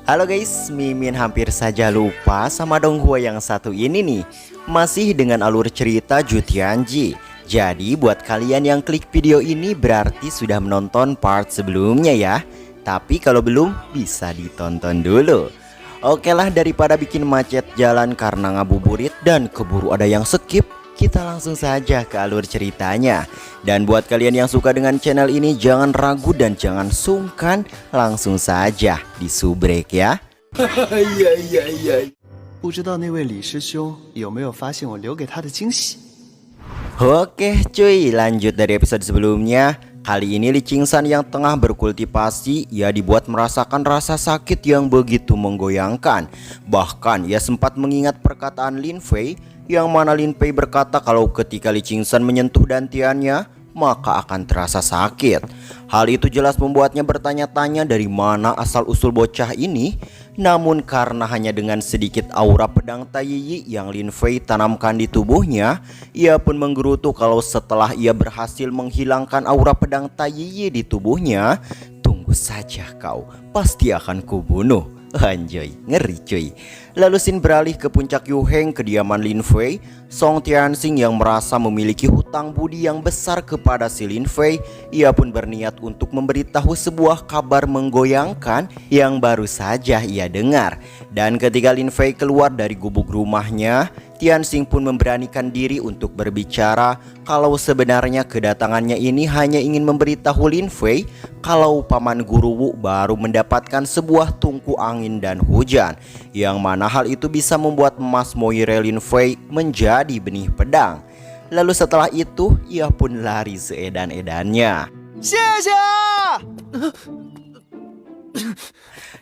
Halo guys, Mimin hampir saja lupa sama Donghua yang satu ini nih. Masih dengan alur cerita Ju Tianji. Jadi buat kalian yang klik video ini berarti sudah menonton part sebelumnya ya. Tapi kalau belum bisa ditonton dulu. Oke lah, daripada bikin macet jalan karena ngabuburit dan keburu ada yang skip, kita langsung saja ke alur ceritanya. Dan buat kalian yang suka dengan channel ini, jangan ragu dan jangan sungkan, langsung saja disubrek ya. 不知道那位李师兄有没有发现我留给他的惊喜？ Oke cuy, lanjut dari episode sebelumnya. Kali ini Li Qingsan yang tengah berkultivasi, ia dibuat merasakan rasa sakit yang begitu menggoyangkan. Bahkan ia sempat mengingat perkataan Lin Fei, yang mana Lin Fei berkata kalau ketika Li Qingsan menyentuh dantiannya, maka akan terasa sakit. Hal itu jelas membuatnya bertanya-tanya dari mana asal-usul bocah ini. Namun karena hanya dengan sedikit aura pedang Taiyi yang Lin Fei tanamkan di tubuhnya, ia pun menggerutu kalau setelah ia berhasil menghilangkan aura pedang Taiyi di tubuhnya, tunggu saja kau, pasti akan kubunuh. Anjoy, ngeri cuy. Lalu Xin beralih ke puncak Yuheng, kediaman Lin Fei. Song Tianxing yang merasa memiliki hutang budi yang besar kepada si Lin Fei, ia pun berniat untuk memberitahu sebuah kabar menggoyangkan yang baru saja ia dengar. Dan ketika Lin Fei keluar dari gubuk rumahnya, Tianxing pun memberanikan diri untuk berbicara kalau sebenarnya kedatangannya ini hanya ingin memberitahu Lin Fei kalau Paman Guru Wu baru mendapatkan sebuah tungku angin dan hujan, yang mana hal itu bisa membuat Mas Moire Lin Fei menjadi benih pedang. Lalu setelah itu ia pun lari seedan-edannya.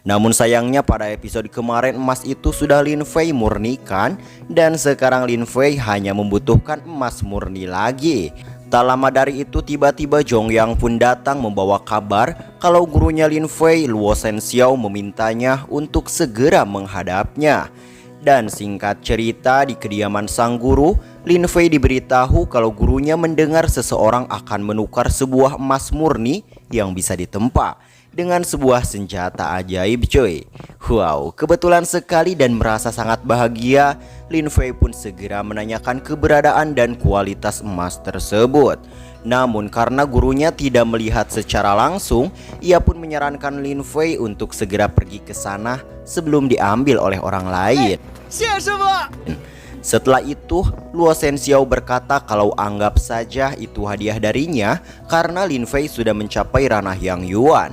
Namun sayangnya pada episode kemarin emas itu sudah Lin Fei murnikan, dan sekarang Lin Fei hanya membutuhkan emas murni lagi. Tak lama dari itu tiba-tiba Zhong Yang pun datang membawa kabar kalau gurunya Lin Fei, Luo Shenxiao, memintanya untuk segera menghadapnya. Dan singkat cerita, di kediaman sang guru, Lin Fei diberitahu kalau gurunya mendengar seseorang akan menukar sebuah emas murni yang bisa ditempa dengan sebuah senjata ajaib cuy. Wow, kebetulan sekali dan merasa sangat bahagia, Lin Fei pun segera menanyakan keberadaan dan kualitas emas tersebut. Namun karena gurunya tidak melihat secara langsung, ia pun menyarankan Lin Fei untuk segera pergi ke sana sebelum diambil oleh orang lain. Setelah itu, Luo Shenxiao berkata kalau anggap saja itu hadiah darinya karena Lin Fei sudah mencapai ranah Yang Yuan.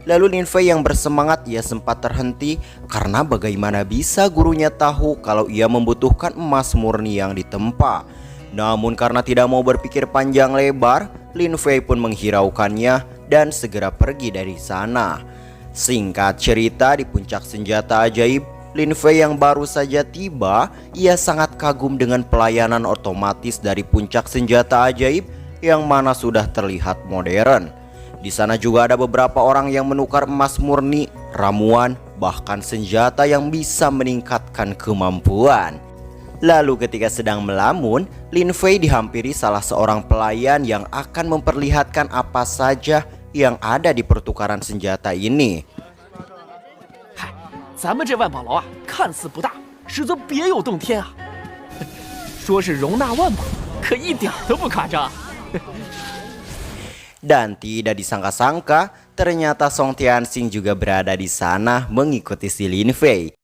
Lalu Lin Fei yang bersemangat, ia sempat terhenti karena bagaimana bisa gurunya tahu kalau ia membutuhkan emas murni yang ditempa. Namun karena tidak mau berpikir panjang lebar, Lin Fei pun menghiraukannya dan segera pergi dari sana. Singkat cerita, di puncak senjata ajaib, Lin Fei yang baru saja tiba, ia sangat kagum dengan pelayanan otomatis dari puncak senjata ajaib yang mana sudah terlihat modern. Di sana juga ada beberapa orang yang menukar emas murni, ramuan, bahkan senjata yang bisa meningkatkan kemampuan. Lalu ketika sedang melamun, Lin Fei dihampiri salah seorang pelayan yang akan memperlihatkan apa saja yang ada di pertukaran senjata ini. 咱们这万宝楼啊，看似不大，实则别有洞天啊！说是容纳万宝，可一点都不夸张。 Dan tidak disangka-sangka, ternyata Song Tianxing juga berada di sana mengikuti si Lin Fei.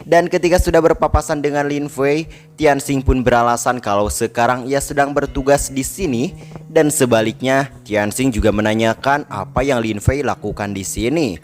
Dan ketika sudah berpapasan dengan Lin Fei, Tianxing pun beralasan kalau sekarang ia sedang bertugas di sini, dan sebaliknya Tianxing juga menanyakan apa yang Lin Fei lakukan di sini.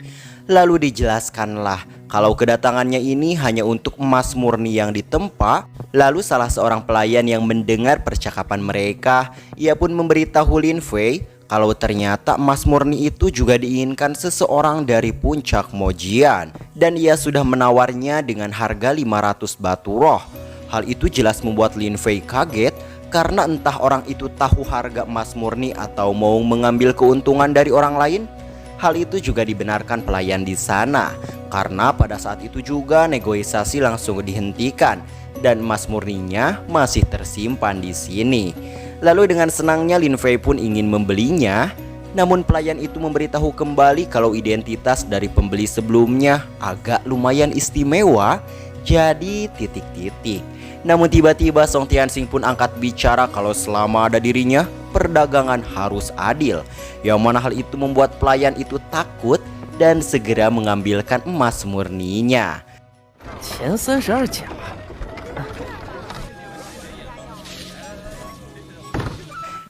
Lalu dijelaskanlah kalau kedatangannya ini hanya untuk emas murni yang ditempa. Lalu salah seorang pelayan yang mendengar percakapan mereka, ia pun memberitahu Lin Fei kalau ternyata emas murni itu juga diinginkan seseorang dari puncak Mojian, dan ia sudah menawarnya dengan harga 500 batu roh. Hal itu jelas membuat Lin Fei kaget karena entah orang itu tahu harga emas murni atau mau mengambil keuntungan dari orang lain. Hal itu juga dibenarkan pelayan di sana karena pada saat itu juga negosiasi langsung dihentikan dan emas murninya masih tersimpan di sini. Lalu dengan senangnya Lin Fei pun ingin membelinya. Namun pelayan itu memberitahu kembali kalau identitas dari pembeli sebelumnya agak lumayan istimewa. Jadi titik-titik. Namun tiba-tiba Song Tianxing pun angkat bicara kalau selama ada dirinya, perdagangan harus adil. Yang mana hal itu membuat pelayan itu takut dan segera mengambilkan emas murninya. 前32甲。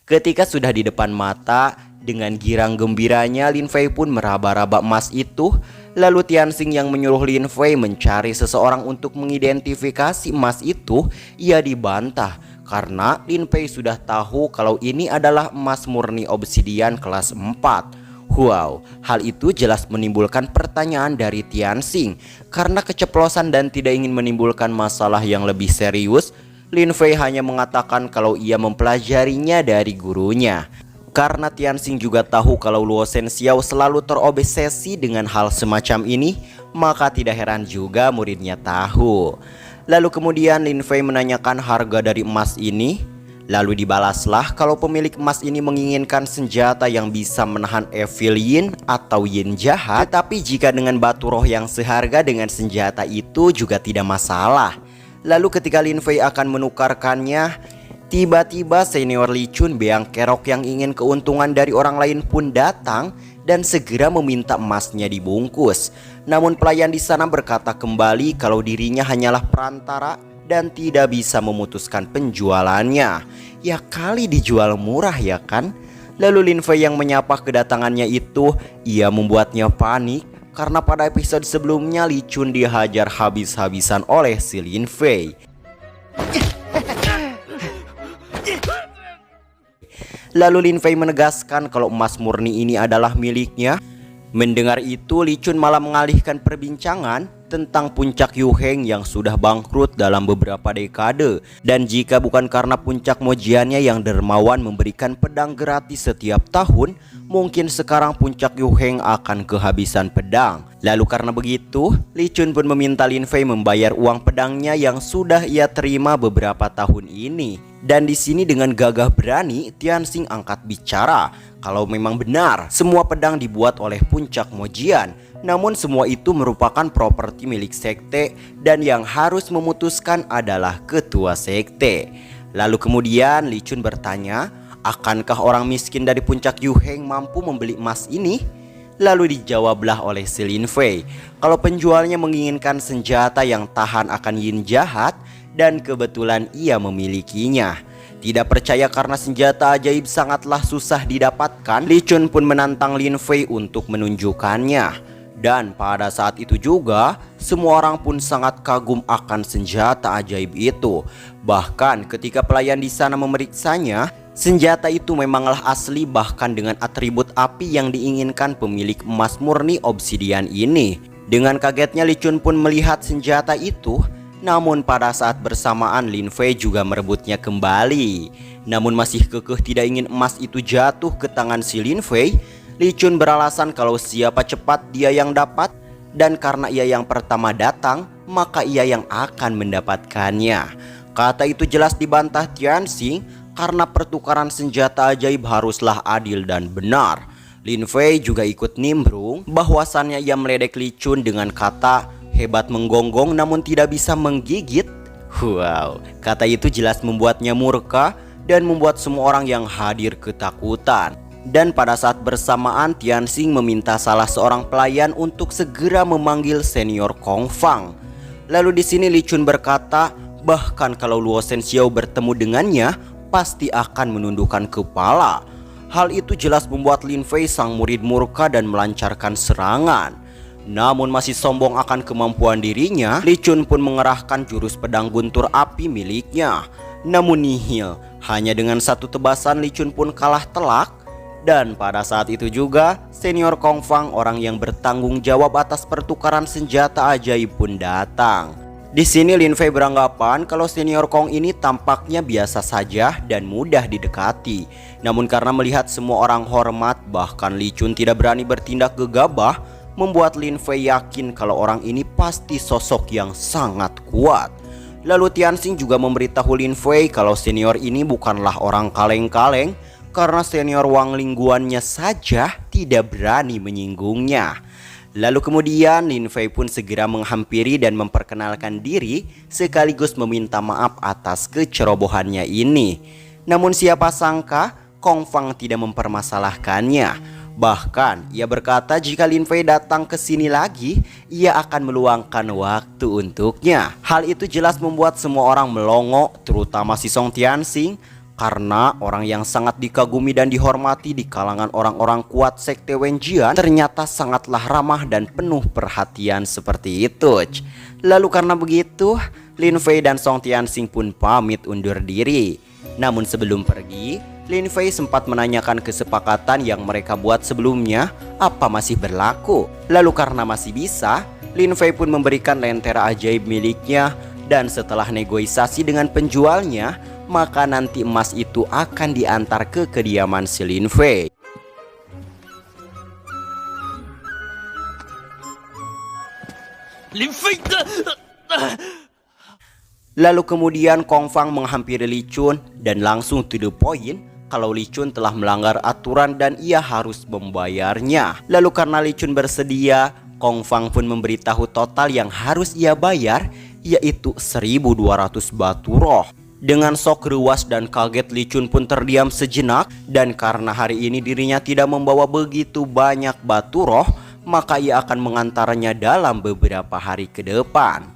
Ketika sudah di depan mata, dengan girang gembiranya Lin Fei pun meraba-raba emas itu. Lalu Tianxing yang menyuruh Lin Fei mencari seseorang untuk mengidentifikasi emas itu, ia dibantah karena Lin Fei sudah tahu kalau ini adalah emas murni obsidian kelas 4. Wow, hal itu jelas menimbulkan pertanyaan dari Tianxing. Karena keceplosan dan tidak ingin menimbulkan masalah yang lebih serius, Lin Fei hanya mengatakan kalau ia mempelajarinya dari gurunya. Karena Tianxing juga tahu kalau Luo Shenxiao selalu terobsesi dengan hal semacam ini, maka tidak heran juga muridnya tahu. Lalu kemudian Lin Fei menanyakan harga dari emas ini. Lalu dibalaslah kalau pemilik emas ini menginginkan senjata yang bisa menahan Evil Yin atau Yin jahat. Tetapi jika dengan batu roh yang seharga dengan senjata itu juga tidak masalah. Lalu ketika Lin Fei akan menukarkannya, tiba-tiba senior Li Chun beang kerok yang ingin keuntungan dari orang lain pun datang dan segera meminta emasnya dibungkus. Namun pelayan di sana berkata kembali kalau dirinya hanyalah perantara dan tidak bisa memutuskan penjualannya. Ya kali dijual murah ya kan? Lalu Lin Fei yang menyapa kedatangannya itu, ia membuatnya panik. Karena pada episode sebelumnya Li Chun dihajar habis-habisan oleh si Lin Fei. Lalu Lin Fei menegaskan kalau emas murni ini adalah miliknya. Mendengar itu, Li Chun malah mengalihkan perbincangan tentang puncak Yu Heng yang sudah bangkrut dalam beberapa dekade. Dan jika bukan karena puncak mojiannya yang dermawan memberikan pedang gratis setiap tahun, mungkin sekarang puncak Yu Heng akan kehabisan pedang. Lalu karena begitu, Li Chun pun meminta Lin Fei membayar uang pedangnya yang sudah ia terima beberapa tahun ini. Dan di sini dengan gagah berani Tianxing angkat bicara kalau memang benar semua pedang dibuat oleh puncak mojian. Namun semua itu merupakan properti milik sekte dan yang harus memutuskan adalah ketua sekte. Lalu kemudian Li Chun bertanya, akankah orang miskin dari puncak Yu Heng mampu membeli emas ini? Lalu dijawablah oleh si Lin Fei kalau penjualnya menginginkan senjata yang tahan akan yin jahat dan kebetulan ia memilikinya. Tidak percaya karena senjata ajaib sangatlah susah didapatkan, Li Chun pun menantang Lin Fei untuk menunjukkannya. Dan pada saat itu juga, semua orang pun sangat kagum akan senjata ajaib itu. Bahkan ketika pelayan di sana memeriksanya, senjata itu memanglah asli bahkan dengan atribut api yang diinginkan pemilik emas murni obsidian ini. Dengan kagetnya Li Chun pun melihat senjata itu. Namun pada saat bersamaan Lin Fei juga merebutnya kembali. Namun masih kekeh tidak ingin emas itu jatuh ke tangan si Lin Fei, Li Chun beralasan kalau siapa cepat dia yang dapat. Dan karena ia yang pertama datang, maka ia yang akan mendapatkannya. Kata itu jelas dibantah Tianxing karena pertukaran senjata ajaib haruslah adil dan benar. Lin Fei juga ikut nimbrung bahwasannya ia meledek Li Chun dengan kata hebat menggonggong namun tidak bisa menggigit. Wow, kata itu jelas membuatnya murka dan membuat semua orang yang hadir ketakutan. Dan pada saat bersamaan Tianxing meminta salah seorang pelayan untuk segera memanggil senior Kong Fang. Lalu di sini Li Chun berkata, bahkan kalau Luo Shenxiao bertemu dengannya pasti akan menundukkan kepala. Hal itu jelas membuat Lin Fei sang murid murka dan melancarkan serangan. Namun masih sombong akan kemampuan dirinya, Li Chun pun mengerahkan jurus pedang guntur api miliknya. Namun nihil, hanya dengan satu tebasan Li Chun pun kalah telak. Dan pada saat itu juga, senior Kong Fang, orang yang bertanggung jawab atas pertukaran senjata ajaib pun datang. Di sini Lin Fei beranggapan kalau senior Kong ini tampaknya biasa saja dan mudah didekati. Namun karena melihat semua orang hormat, bahkan Li Chun tidak berani bertindak gegabah, membuat Lin Fei yakin kalau orang ini pasti sosok yang sangat kuat. Lalu Tianxing juga memberitahu Lin Fei kalau senior ini bukanlah orang kaleng-kaleng karena senior Wang Lingguannya saja tidak berani menyinggungnya. Lalu kemudian Lin Fei pun segera menghampiri dan memperkenalkan diri sekaligus meminta maaf atas kecerobohannya ini. Namun siapa sangka Kong Fang tidak mempermasalahkannya. Bahkan ia berkata jika Lin Fei datang ke sini lagi, ia akan meluangkan waktu untuknya. Hal itu jelas membuat semua orang melongo, terutama si Song Tianxing, karena orang yang sangat dikagumi dan dihormati di kalangan orang-orang kuat sekte Wenjian ternyata sangatlah ramah dan penuh perhatian seperti itu. Lalu karena begitu, Lin Fei dan Song Tianxing pun pamit undur diri. Namun sebelum pergi, Lin Fei sempat menanyakan kesepakatan yang mereka buat sebelumnya apa masih berlaku. Lalu karena masih bisa, Lin Fei pun memberikan lentera ajaib miliknya. Dan setelah negosiasi dengan penjualnya, maka nanti emas itu akan diantar ke kediaman si Lin Fei. Lin Fei Lalu kemudian Kong Fang menghampiri Li Chun dan langsung to the point kalau Li Chun telah melanggar aturan dan ia harus membayarnya. Lalu karena Li Chun bersedia, Kong Fang pun memberitahu total yang harus ia bayar, yaitu 1.200 batu roh. Dengan sok ruas dan kaget, Li Chun pun terdiam sejenak. Dan karena hari ini dirinya tidak membawa begitu banyak batu roh, maka ia akan mengantaranya dalam beberapa hari ke depan.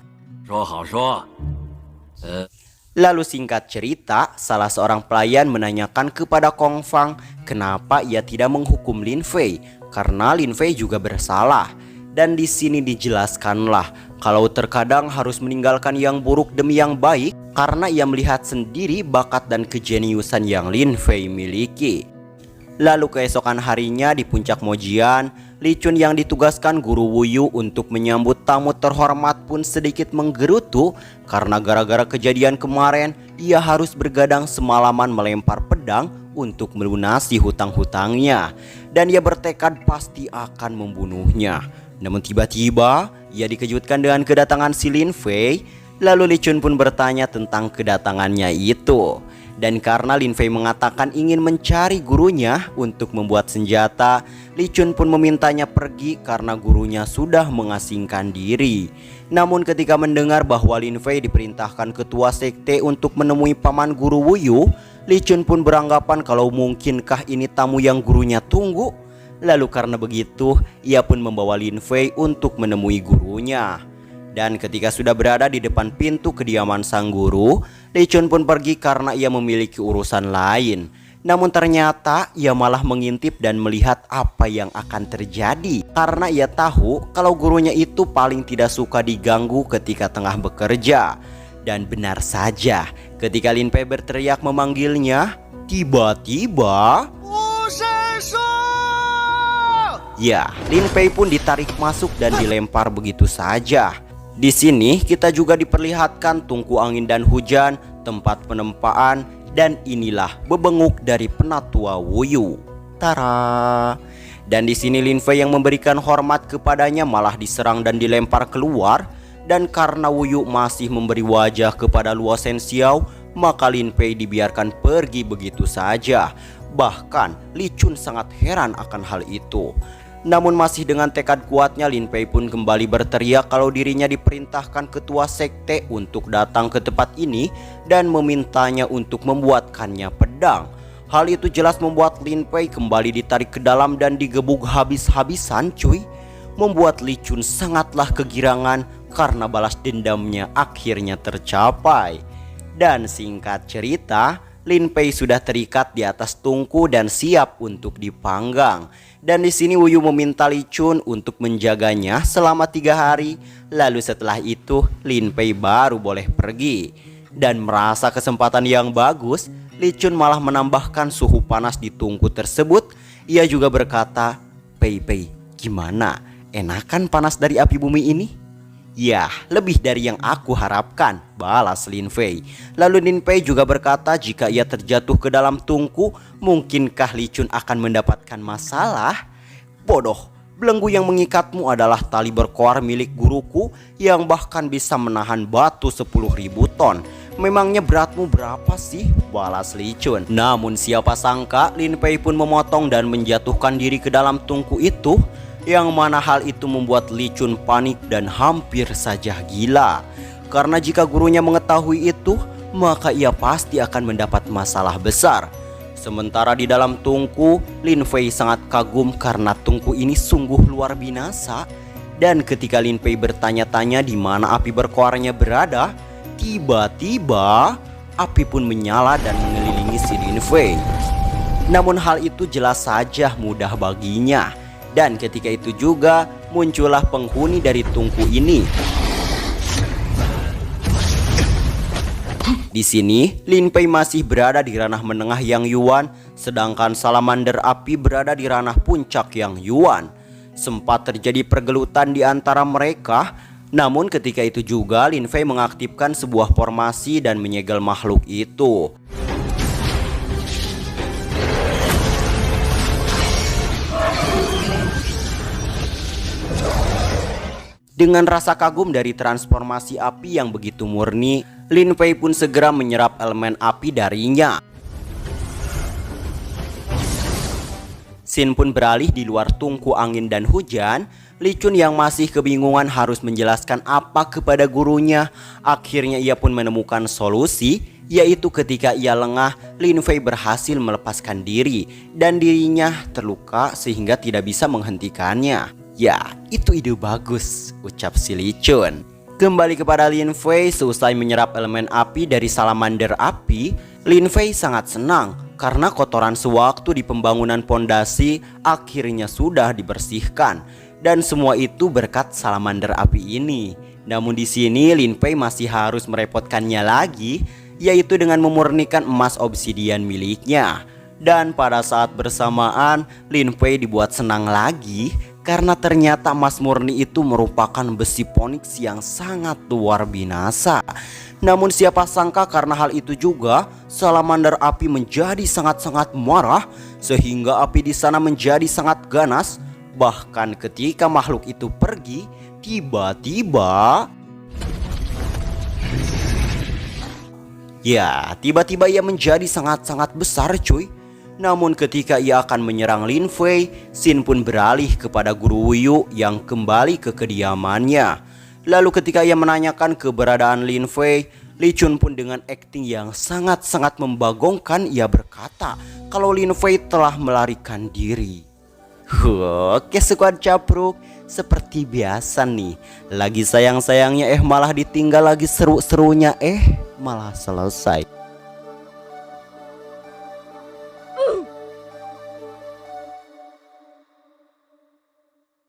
Lalu singkat cerita, salah seorang pelayan menanyakan kepada Kong Fang kenapa ia tidak menghukum Lin Fei, karena Lin Fei juga bersalah. Dan di sini dijelaskanlah kalau terkadang harus meninggalkan yang buruk demi yang baik karena ia melihat sendiri bakat dan kejeniusan yang Lin Fei miliki. Lalu keesokan harinya di puncak Mojian, Li Chun yang ditugaskan guru Wuyu untuk menyambut tamu terhormat pun sedikit menggerutu karena gara-gara kejadian kemarin ia harus bergadang semalaman melempar pedang untuk melunasi hutang-hutangnya. Dan ia bertekad pasti akan membunuhnya. Namun tiba-tiba ia dikejutkan dengan kedatangan si Lin Fei. Lalu Li Chun pun bertanya tentang kedatangannya itu. Dan karena Lin Fei mengatakan ingin mencari gurunya untuk membuat senjata, Li Chun pun memintanya pergi karena gurunya sudah mengasingkan diri. Namun ketika mendengar bahwa Lin Fei diperintahkan ketua sekte untuk menemui paman guru Wuyu, Li Chun pun beranggapan kalau mungkinkah ini tamu yang gurunya tunggu. Lalu karena begitu, ia pun membawa Lin Fei untuk menemui gurunya. Dan ketika sudah berada di depan pintu kediaman sang guru, Li Chun pun pergi karena ia memiliki urusan lain. Namun ternyata ia malah mengintip dan melihat apa yang akan terjadi. Karena ia tahu kalau gurunya itu paling tidak suka diganggu ketika tengah bekerja. Dan benar saja, ketika Lin Fei berteriak memanggilnya, tiba-tiba ya, Lin Fei pun ditarik masuk dan dilempar begitu saja. Di sini kita juga diperlihatkan tungku angin dan hujan, tempat penempaan, dan inilah bebenguk dari penatua Wuyu. Tara. Dan di sini Lin Fei yang memberikan hormat kepadanya malah diserang dan dilempar keluar. Dan karena Wuyu masih memberi wajah kepada Luo Shenxiao, maka Lin Fei dibiarkan pergi begitu saja. Bahkan Li Chun sangat heran akan hal itu. Namun masih dengan tekad kuatnya, Lin Fei pun kembali berteriak kalau dirinya diperintahkan ketua sekte untuk datang ke tempat ini dan memintanya untuk membuatkannya pedang. Hal itu jelas membuat Lin Fei kembali ditarik ke dalam dan digebuk habis-habisan cuy. Membuat Li Chun sangatlah kegirangan karena balas dendamnya akhirnya tercapai. Dan singkat cerita, Lin Fei sudah terikat di atas tungku dan siap untuk dipanggang. Dan di sini Wuyu meminta Li Chun untuk menjaganya selama 3 hari. Lalu setelah itu Lin Fei baru boleh pergi. Dan merasa kesempatan yang bagus, Li Chun malah menambahkan suhu panas di tungku tersebut. Ia juga berkata, Pei, gimana? Enakan panas dari api bumi ini? Ya, lebih dari yang aku harapkan, balas Lin Fei. Lalu Lin Fei juga berkata jika ia terjatuh ke dalam tungku, mungkinkah Li Chun akan mendapatkan masalah? Bodoh, Belenggu yang mengikatmu adalah tali berkoar milik guruku yang bahkan bisa menahan batu 10.000 ton. Memangnya beratmu berapa sih? Balas Li Chun. Namun siapa sangka Lin Pei pun memotong dan menjatuhkan diri ke dalam tungku itu, yang mana hal itu membuat Li Chun panik dan hampir saja gila. Karena jika gurunya mengetahui itu, maka ia pasti akan mendapat masalah besar. Sementara di dalam tungku, Lin Fei sangat kagum karena tungku ini sungguh luar binasa. Dan ketika Lin Fei bertanya-tanya di mana api berkoarnya berada, tiba-tiba api pun menyala dan mengelilingi si Lin Fei. Namun hal itu jelas saja mudah baginya. Dan ketika itu juga muncullah penghuni dari tungku ini. Di sini, Lin Pei masih berada di ranah menengah Yang Yuan, sedangkan salamander api berada di ranah puncak Yang Yuan. Sempat terjadi pergelutan di antara mereka, namun ketika itu juga Lin Fei mengaktifkan sebuah formasi dan menyegel makhluk itu. Dengan rasa kagum dari transformasi api yang begitu murni, Lin Fei pun segera menyerap elemen api darinya. Xin pun beralih di luar tungku angin dan hujan. Li Chun yang masih kebingungan harus menjelaskan apa kepada gurunya. Akhirnya ia pun menemukan solusi, yaitu ketika ia lengah, Lin Fei berhasil melepaskan diri dan dirinya terluka sehingga tidak bisa menghentikannya. Ya, itu ide bagus, ucap si Li Chun. Kembali kepada Lin Fei, seusai menyerap elemen api dari salamander api, Lin Fei sangat senang karena kotoran sewaktu di pembangunan pondasi akhirnya sudah dibersihkan, dan semua itu berkat salamander api ini. Namun di sini Lin Fei masih harus merepotkannya lagi, yaitu dengan memurnikan emas obsidian miliknya. Dan pada saat bersamaan, Lin Fei dibuat senang lagi karena ternyata emas murni itu merupakan besi Phoenix yang sangat luar binasa. Namun siapa sangka karena hal itu juga salamander api menjadi sangat-sangat marah, sehingga api di sana menjadi sangat ganas. Bahkan ketika makhluk itu pergi, tiba-tiba ia menjadi sangat-sangat besar, cuy. Namun ketika ia akan menyerang Lin Fei, Xin pun beralih kepada Guru Wuyu yang kembali ke kediamannya. Lalu ketika ia menanyakan keberadaan Lin Fei, Li Chun pun dengan akting yang sangat-sangat membagongkan ia berkata kalau Lin Fei telah melarikan diri. Oke sekuat capruk, seperti biasa nih, lagi sayang-sayangnya malah ditinggal, lagi seru-serunya malah selesai.